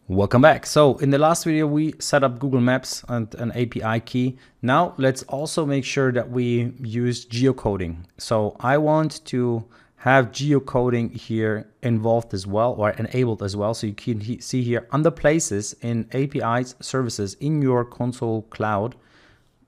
Welcome back. So in the last video, we set up Google Maps and an API key. Now let's also make sure that we use geocoding. So I want to have geocoding here involved as well, or enabled as well. So you can see here under places in APIs services in your console cloud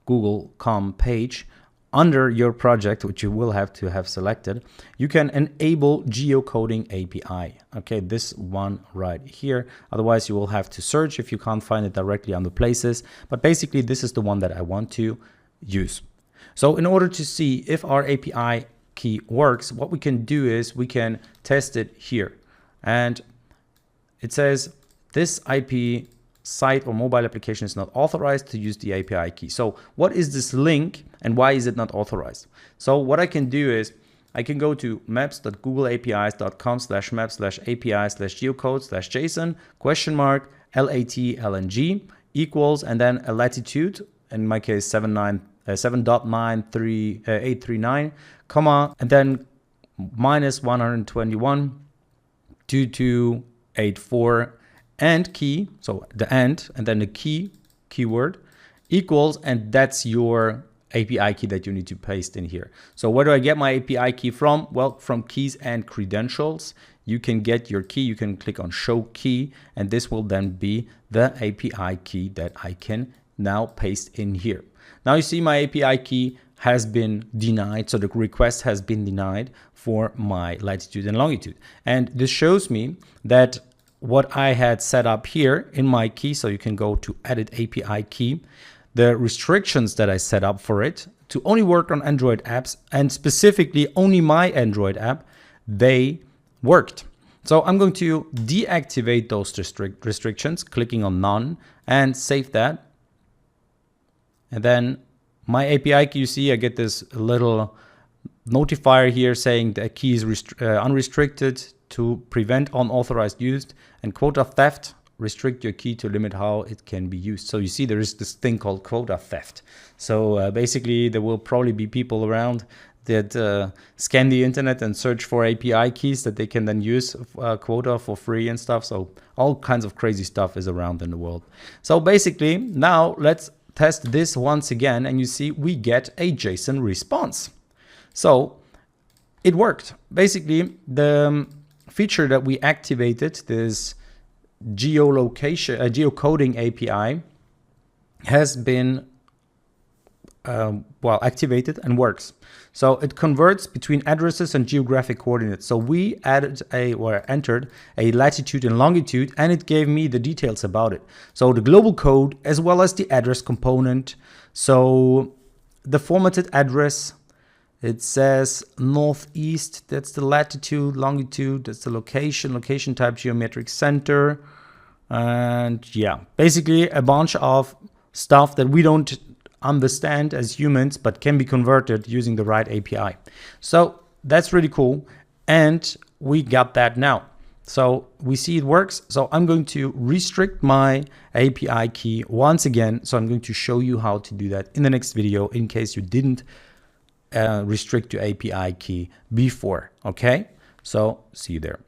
Google.com page, under your project, which you will have to have selected, you can enable Geocoding API. Okay, this one right here. Otherwise, you will have to search if you can't find it directly under places. But basically, this is the one that I want to use. So in order to see if our API key works, what we can do is we can test it here. And it says this IP site or mobile application is not authorized to use the API key. So what is this link and why is it not authorized? So what I can do is I can go to maps.googleapis.com/maps/api/geocode/json $LATLNG equals and then a latitude, in my case 7.93839, comma, and then -121.2284 and key, so the and then the keyword equals, and that's your API key that you need to paste in here. So where do I get my API key from? Well, from keys and credentials. You can get your key, you can click on show key, and this will then be the API key that I can now paste in here. Now you see my API key has been denied, so the request has been denied for my latitude and longitude. And this shows me that what I had set up here in my key, so you can go to edit API key, the restrictions that I set up for it to only work on Android apps, and specifically only my Android app, they worked. So I'm going to deactivate those restrictions, clicking on none, and save that. And then my API key, you see I get this little notifier here saying the key is unrestricted to prevent unauthorized use and quota theft. Restrict your key to limit how it can be used. So you see there is this thing called quota theft. So basically there will probably be people around that scan the internet and search for API keys that they can then use quota for free and stuff. So all kinds of crazy stuff is around in the world. So basically now let's test this once again, and you see we get a JSON response. So it worked. Basically the feature that we activated, this geocoding API, has been activated and works. So it converts between addresses and geographic coordinates. So we entered a latitude and longitude, and it gave me the details about it. So the global code as well as the address component. So the formatted address, it says northeast, that's the latitude, longitude, that's the location type, geometric center. And yeah, basically a bunch of stuff that we don't understand as humans, but can be converted using the right API. So that's really cool. And we got that now. So we see it works. So I'm going to restrict my API key once again. So I'm going to show you how to do that in the next video in case you didn't restrict your API key before. Okay, so see you there.